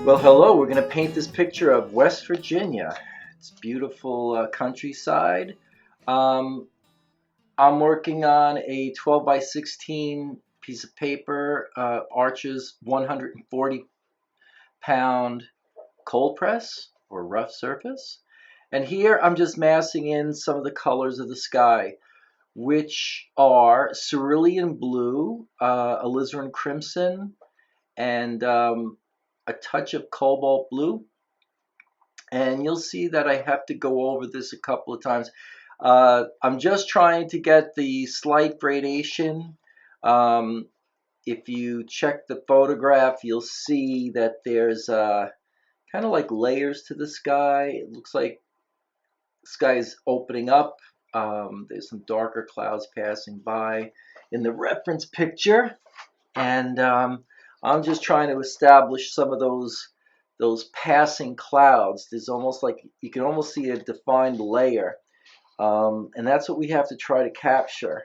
Well, hello. We're going to paint this picture of West Virginia. It's beautiful countryside. Um, I'm working on a 12 by 16 piece of paper, Arches 140-pound cold press or rough surface. And here I'm just massing in some of the colors of the sky, which are cerulean blue, alizarin crimson, and a touch of cobalt blue. And you'll see that I have to go over this a couple of times. I'm just trying to get the slight gradation. If you check the photograph, you'll see that there's kind of like layers to the sky. It looks like the sky is opening up. There's some darker clouds passing by in the reference picture. And I'm just trying to establish some of those passing clouds. There's almost like you can almost see a defined layer, and that's what we have to try to capture.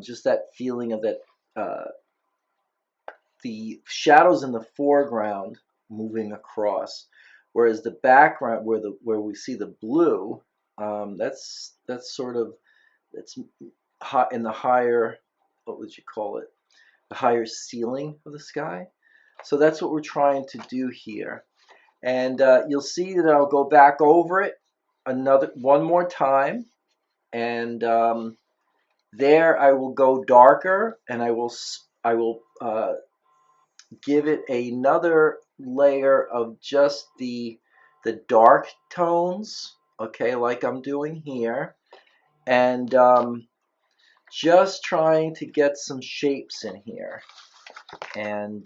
Just that feeling of that the shadows in the foreground moving across, whereas the background where we see the blue, that's sort of that's hot in the higher, what would you call it? The higher ceiling of the sky. So that's what we're trying to do here. And you'll see that I'll go back over it one more time. And there I will go darker, and I will give it another layer of just the dark tones, okay, like I'm doing here. And just trying to get some shapes in here. And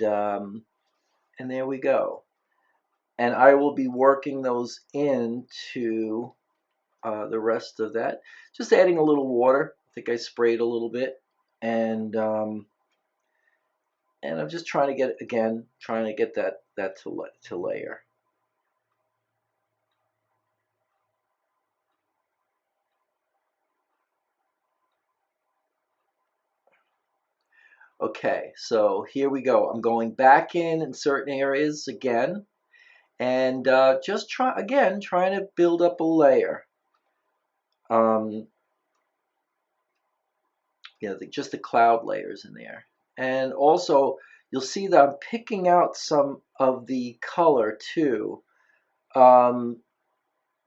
there we go. And I will be working those into the rest of that. Just adding a little water. I think I sprayed a little bit, and I'm just trying to get that to layer. Okay, so here we go. I'm going back in certain areas again, and just trying to build up a layer. Just the cloud layers in there. And also, you'll see that I'm picking out some of the color too. And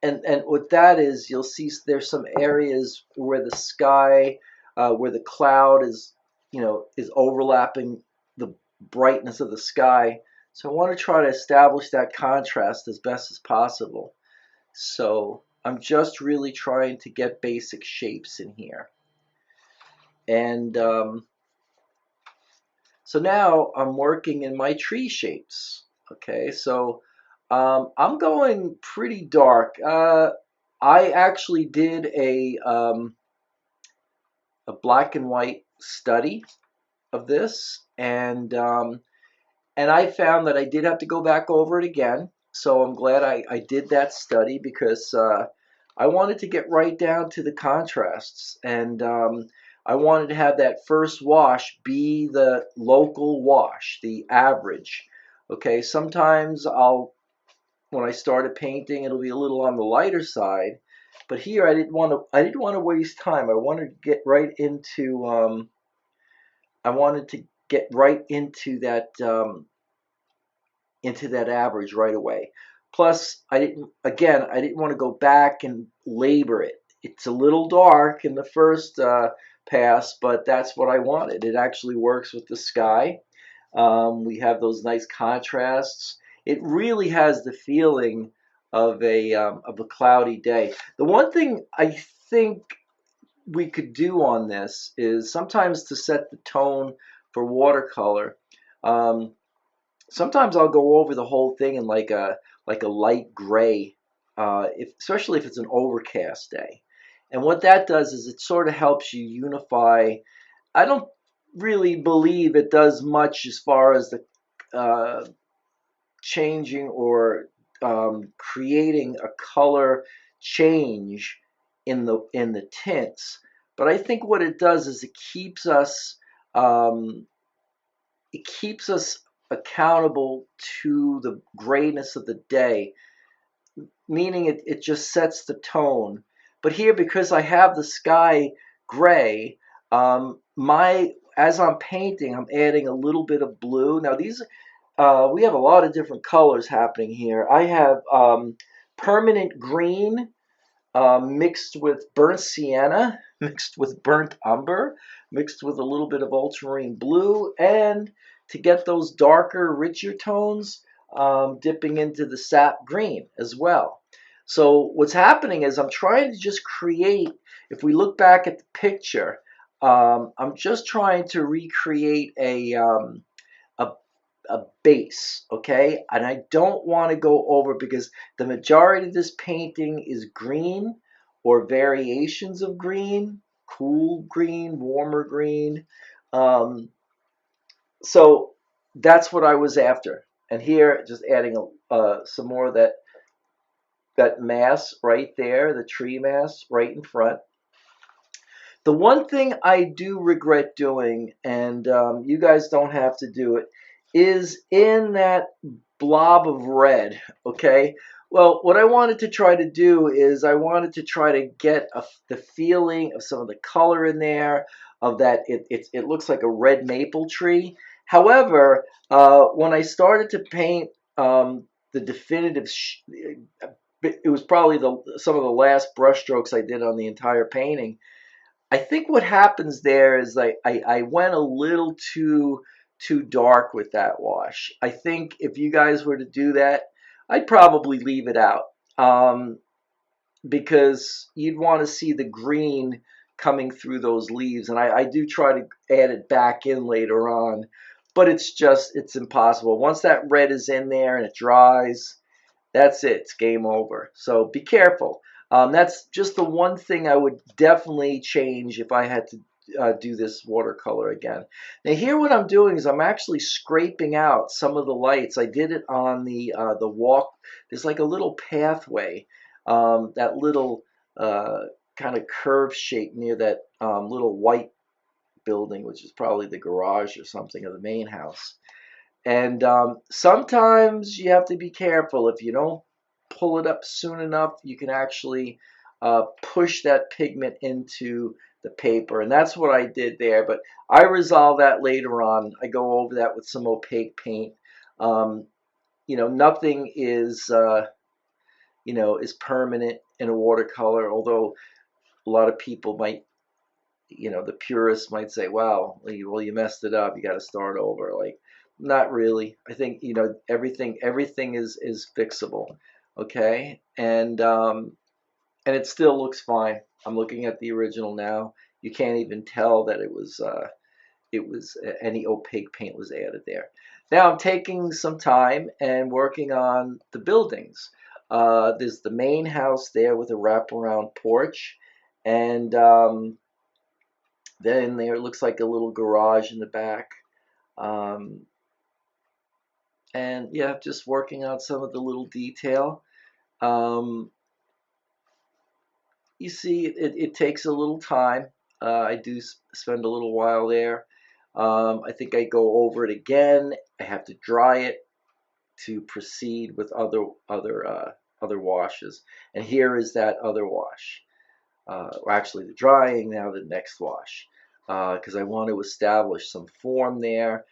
what that is, you'll see there's some areas where the sky, where the cloud is overlapping the brightness of the sky. So I want to try to establish that contrast as best as possible. So I'm just really trying to get basic shapes in here. And so now I'm working in my tree shapes. Okay, so I'm going pretty dark. I actually did a black and white study of this, and I found that I did have to go back over it again. So I'm glad I did that study, because I wanted to get right down to the contrasts, and I wanted to have that first wash be the local wash, the average. Okay, sometimes when I started painting, it'll be a little on the lighter side, but here I didn't want to waste time. I wanted to get right into into that average right away. Plus, I didn't want to go back and labor it. It's a little dark in the first pass, but that's what I wanted. It actually works with the sky. We have those nice contrasts. It really has the feeling of a cloudy day. The one thing I think we could do on this is sometimes to set the tone for watercolor. Um, Sometimes I'll go over the whole thing in like a light gray, especially if it's an overcast day. And what that does is it sort of helps you unify. I don't really believe it does much as far as the changing or creating a color change in the tints. But I think what it does is um, it keeps us accountable to the grayness of the day, meaning it just sets the tone. But here, because I have the sky gray, my as I'm painting, I'm adding a little bit of blue. Now these we have a lot of different colors happening here. I have permanent green mixed with burnt sienna, mixed with burnt umber, mixed with a little bit of ultramarine blue, and to get those darker, richer tones, dipping into the sap green as well. So what's happening is I'm trying to just create, if we look back at the picture, I'm just trying to recreate a a base, okay? And I don't want to go over because the majority of this painting is green or variations of green, cool green, warmer green. Um, so that's what I was after. And here, just adding some more of that mass right there, the tree mass right in front. The one thing I do regret doing, and you guys don't have to do it, is in that blob of red, okay? Well, what I wanted to try to do is I wanted to try to get the feeling of some of the color in there, of that it looks like a red maple tree. However, when I started to paint the definitive, it was probably some of the last brush strokes I did on the entire painting. I think what happens there is I went a little too dark with that wash. I think if you guys were to do that, I'd probably leave it out, because you'd want to see the green coming through those leaves. And I do try to add it back in later on, but it's impossible. Once that red is in there and it dries, that's it. It's game over. So be careful. That's just the one thing I would definitely change if I had to do this watercolor again. Now here what I'm doing is I'm actually scraping out some of the lights. I did it on the walk. There's like a little pathway, that little kind of curved shape near that little white building, which is probably the garage or something of the main house. And sometimes you have to be careful. If you don't pull it up soon enough, you can actually push that pigment into the paper. And that's what I did there. But I resolve that later on. I go over that with some opaque paint. Um, nothing is permanent in a watercolor, although a lot of people might, the purists might say, wow, well, you messed it up. You got to start over. Like, not really. I think, everything is fixable. Okay. And it still looks fine. I'm looking at the original now. You can't even tell that it was any opaque paint was added there. Now I'm taking some time and working on the buildings. There's the main house there with a wraparound porch, and then there looks like a little garage in the back. Um, and yeah, just working on some of the little detail. Um, you see, it takes a little time. I do spend a little while there. I think I go over it again. I have to dry it to proceed with other washes. And here is that other wash. Or actually, the drying, now the next wash, because I want to establish some form there.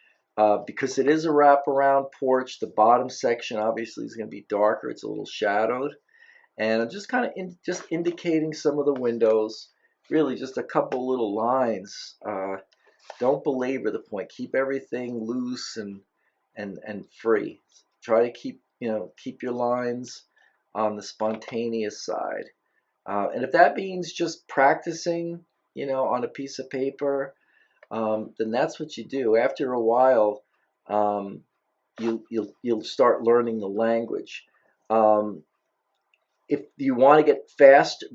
Because it is a wraparound porch, the bottom section obviously is going to be darker. It's a little shadowed. And I'm just kind of just indicating some of the windows. Really, just a couple little lines. Don't belabor the point. Keep everything loose and free. Try to keep your lines on the spontaneous side. And if that means just practicing, on a piece of paper, then that's what you do. After a while, um, you'll start learning the language. Um, if you want to get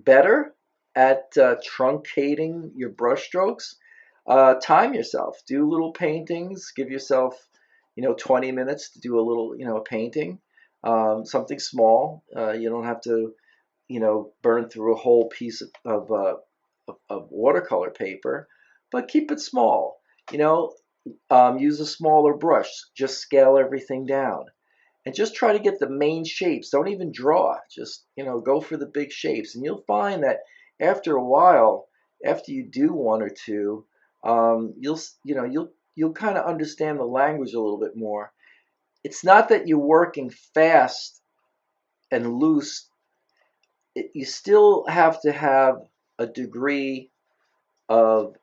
better at truncating your brush strokes, time yourself. Do little paintings. Give yourself, 20 minutes to do a little, painting. Something small. You don't have to, burn through a whole piece of watercolor paper, but keep it small. You know, use a smaller brush. Just scale everything down. And just try to get the main shapes. Don't even draw. Just, go for the big shapes. And you'll find that after a while, after you do one or two, you'll kind of understand the language a little bit more. It's not that you're working fast and loose. You still have to have a degree of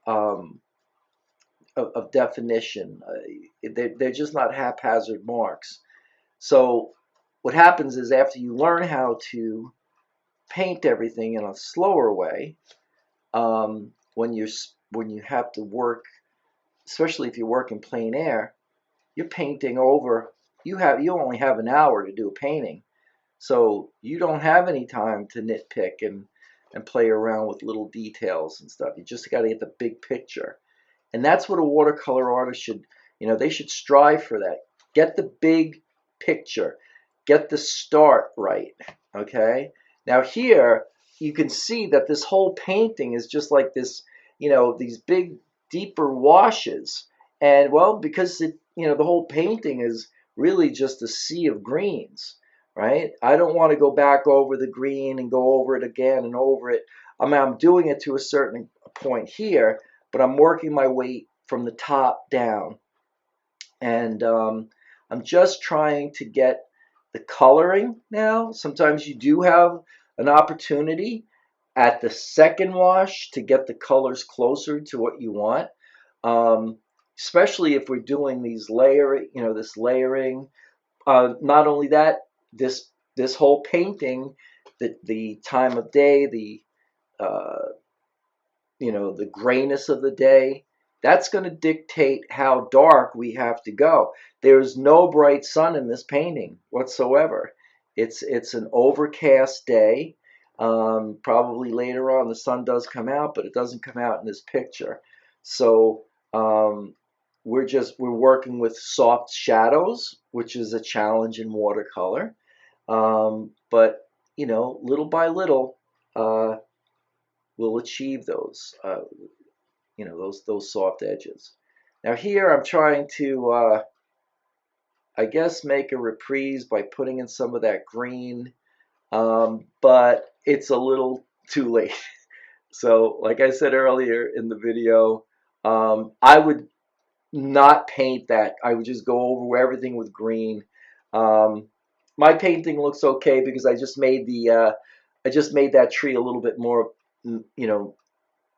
of definition. They're just not haphazard marks. So what happens is after you learn how to paint everything in a slower way, when you have to work, especially if you work in plein air, you're painting over. You only have an hour to do a painting, so you don't have any time to nitpick and play around with little details and stuff. You just got to get the big picture, and that's what a watercolor artist should. They should strive for that. Get the big picture. Get the start right. Okay. Now here you can see that this whole painting is just like this. These big, deeper washes, and well, because the whole painting is really just a sea of greens, right? I don't want to go back over the green and go over it again and over it. I'm doing it to a certain point here, but I'm working my way from the top down, and I'm just trying to get the coloring now. Sometimes you do have an opportunity at the second wash to get the colors closer to what you want, um, especially if we're doing this layering. Not only that, this whole painting, the time of day, uh, the grayness of the day, that's going to dictate how dark we have to go. There's no bright sun in this painting whatsoever. It's an overcast day. Probably later on the sun does come out, but it doesn't come out in this picture. So we're working with soft shadows, which is a challenge in watercolor. But little by little, we'll achieve those soft edges. Now here I'm trying to, I guess, make a reprise by putting in some of that green, but it's a little too late. So like I said earlier in the video, I would not paint that. I would just go over everything with green. Um, my painting looks okay because I just made that tree a little bit more,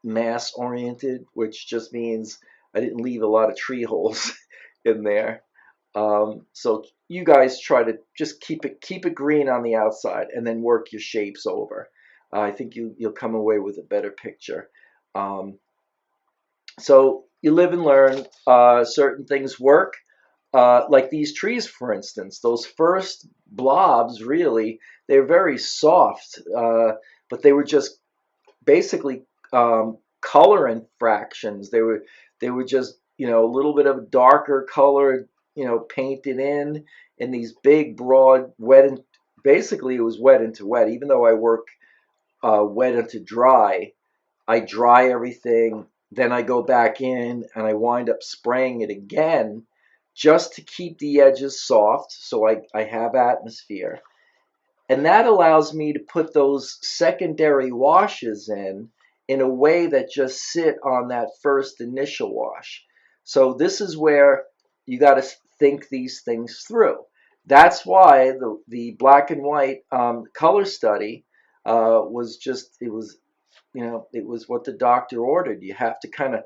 mass oriented, which just means I didn't leave a lot of tree holes in there. So you guys try to just keep it green on the outside and then work your shapes over. I think you'll come away with a better picture. Um, so you live and learn. Certain things work. Like these trees, for instance, those first blobs, really, they're very soft, but they were just basically color infractions. They were just a little bit of darker color, painted in these big, broad, wet, and basically it was wet into wet. Even though I work wet into dry, I dry everything, then I go back in and I wind up spraying it again just to keep the edges soft so I have atmosphere. And that allows me to put those secondary washes in a way that just sit on that first initial wash. So this is where you got to think these things through. That's why the black and white color study was just, it was what the doctor ordered. You have to kind of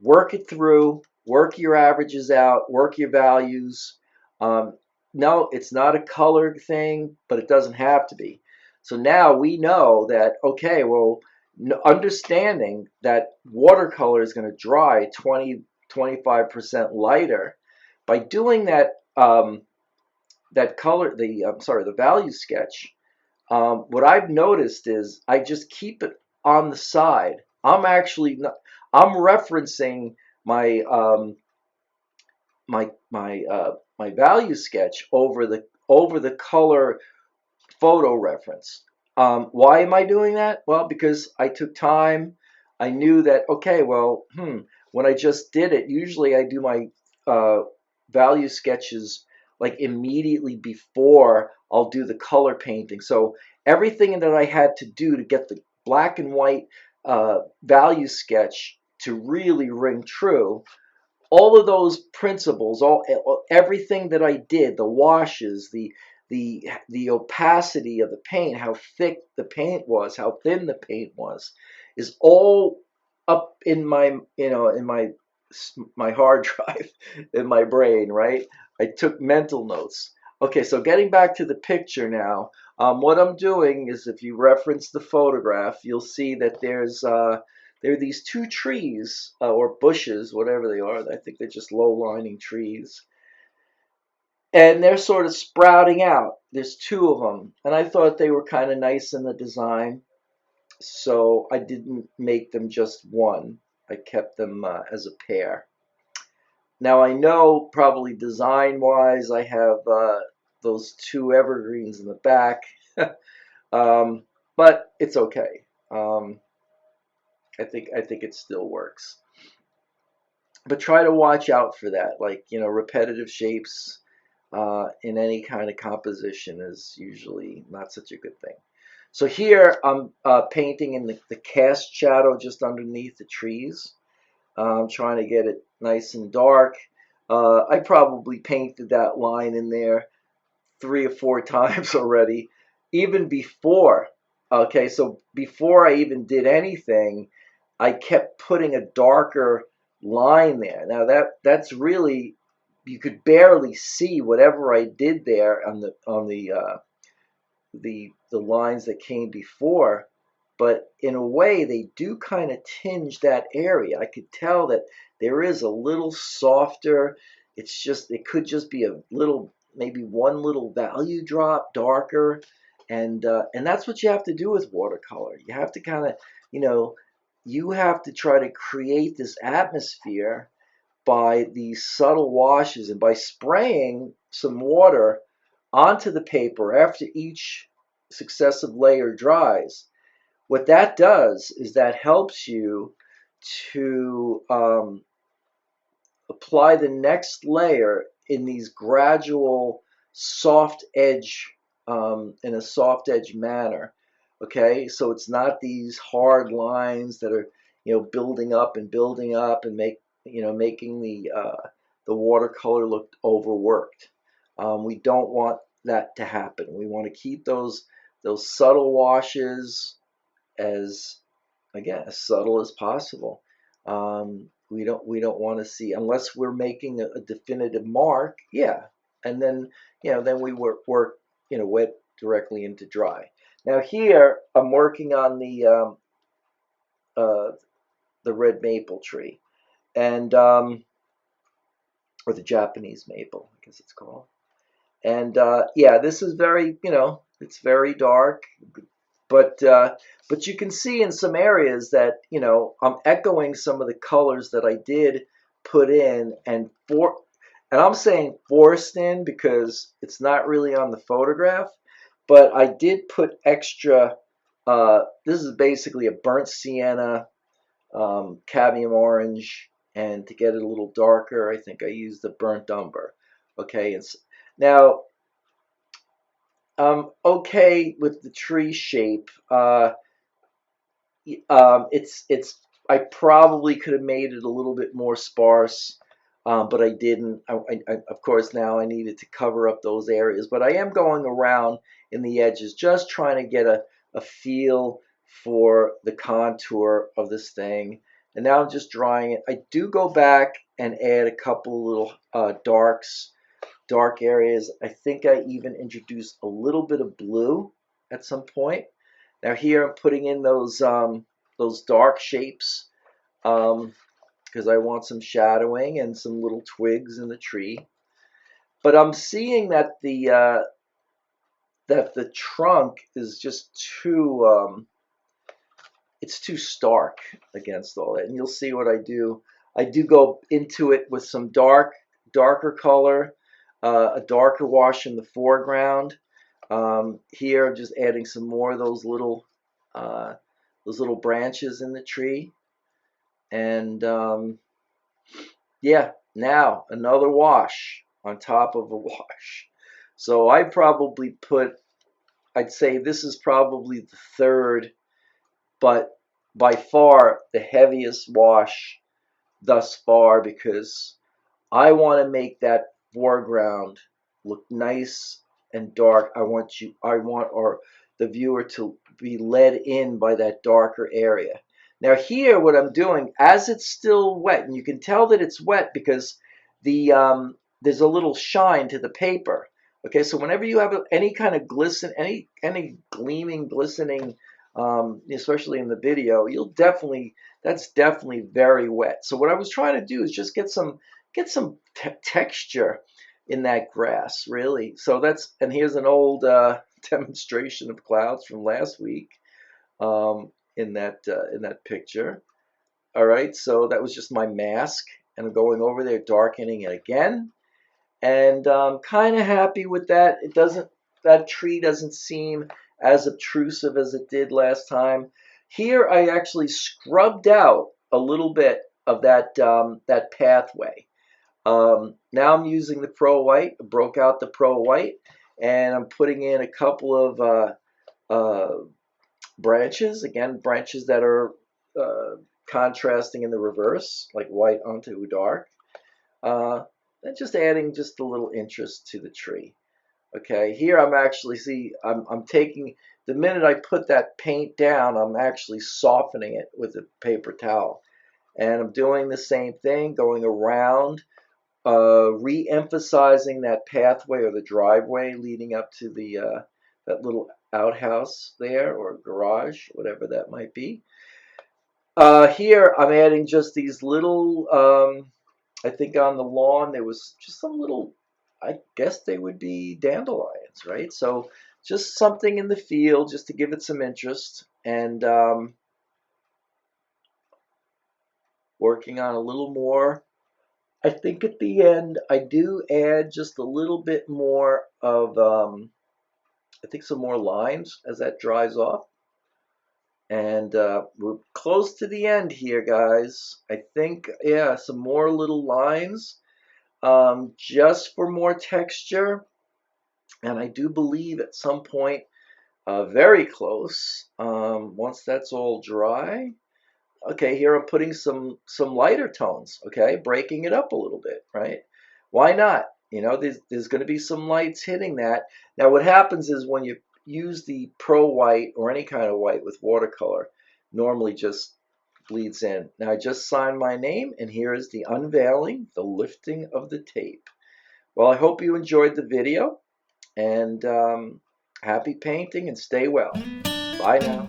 work it through, work your averages out, work your values. Um, no, it's not a colored thing, but it doesn't have to be. So now we know that, okay, well, understanding that watercolor is going to dry 20-25% lighter, by doing that color, the value sketch, what I've noticed is I just keep it on the side. I'm actually not, I'm referencing my my value sketch over the color photo reference. Why am I doing that? Well, because I took time. I knew that, okay, well, when I just did it, usually I do my uh, value sketches like immediately before I'll do the color painting. So everything that I had to do to get the black and white value sketch to really ring true, all of those principles, everything that I did, the washes, the opacity of the paint, how thick the paint was, how thin the paint was, is all up in my in my hard drive in my brain, right? I took mental notes. Okay, so getting back to the picture now, what I'm doing is, if you reference the photograph, you'll see that there are these two trees or bushes, whatever they are. I think they're just low-lining trees, and they're sort of sprouting out. There's two of them, and I thought they were kind of nice in the design, so I didn't make them just one. I kept them as a pair. Now I know probably design-wise, I have those two evergreens in the back, um, but it's okay. I think it still works. But try to watch out for that. Like, repetitive shapes in any kind of composition is usually not such a good thing. So here I'm painting in the cast shadow just underneath the trees. I'm trying to get it nice and dark. I probably painted that line in there 3 or 4 times already, even before. Okay, so before I even did anything, I kept putting a darker line there. Now that's really, you could barely see whatever I did there on the lines that came before, but in a way they do kind of tinge that area. I could tell that there is a little softer. It could just be a little, maybe one little value drop darker, and that's what you have to do with watercolor. You have to kind of, you know, you have to try to create this atmosphere by these subtle washes and by spraying some water onto the paper after each successive layer dries. What that does is that helps you to apply the next layer in these gradual soft edge, in a soft edge manner. Okay, so it's not these hard lines that are, building up and making the watercolor look overworked. We don't want that to happen. We want to keep those subtle washes as, again, as subtle as possible. We don't want to see, unless we're making a definitive mark. Yeah, and then we work wet directly into dry. Now here I'm working on uh, the red maple tree, and or the Japanese maple, I guess it's called. And yeah, this is very, it's very dark, but you can see in some areas that, I'm echoing some of the colors that I did put in, and I'm saying forced in because it's not really on the photograph, but I did put extra. This is basically a burnt sienna, cadmium orange, and to get it a little darker, I think I used the burnt umber. Okay, now I'm okay with the tree shape. It's I probably could have made it a little bit more sparse, but I didn't. Of course, now I needed to cover up those areas, but I am going around in the edges, just trying to get a feel for the contour of this thing. And now I'm just drying it. I do go back and add a couple little dark areas. I think I even introduced a little bit of blue at some point. Now here I'm putting in those dark shapes, because I want some shadowing and some little twigs in the tree. But I'm seeing that the trunk is just it's too stark against all that. And you'll see what I do. I do go into it with some darker color, a darker wash in the foreground. Here I'm just adding some more of those little branches in the tree, and Yeah, now another wash on top of a wash. So I'd say this is probably the third, but by far the heaviest wash thus far, because I want to make that foreground look nice and dark. I want the viewer to be led in by that darker area. Now here, what I'm doing, as it's still wet, and you can tell that it's wet because there's a little shine to the paper. Okay, so whenever you have any kind of any gleaming, glistening, especially in the video, that's definitely very wet. So what I was trying to do is just get some texture in that grass, really. So and here's an old demonstration of clouds from last week, in that picture. All right, so that was just my mask, and I'm going over there, darkening it again, and I'm kind of happy with that. That tree doesn't seem as obtrusive as it did last time. Here, I actually scrubbed out a little bit of that pathway. Now I'm using the Pro White. I broke out the Pro White, and I'm putting in a couple of branches. Again, branches that are contrasting in the reverse, like white onto dark. And just adding just a little interest to the tree. Okay, here I'm taking, the minute I put that paint down, I'm actually softening it with a paper towel. And I'm doing the same thing, going around, re-emphasizing that pathway or the driveway leading up to that little outhouse there, or garage, whatever that might be. Here I'm adding just these little. I think on the lawn there was just some little. I guess they would be dandelions, right? So just something in the field, just to give it some interest, and working on a little more. I think at the end I do add just a little bit more of, I think some more lines as that dries off. And we're close to the end here, guys. I think, yeah, some more little lines, just for more texture. And I do believe at some point, very close, once that's all dry. Okay, here I'm putting some lighter tones, okay, breaking it up a little bit, right? Why not? There's going to be some lights hitting that. Now, what happens is when you use the Pro White or any kind of white with watercolor, normally just bleeds in. Now, I just signed my name, and here is the unveiling, the lifting of the tape. Well, I hope you enjoyed the video, and happy painting, and stay well. Bye now.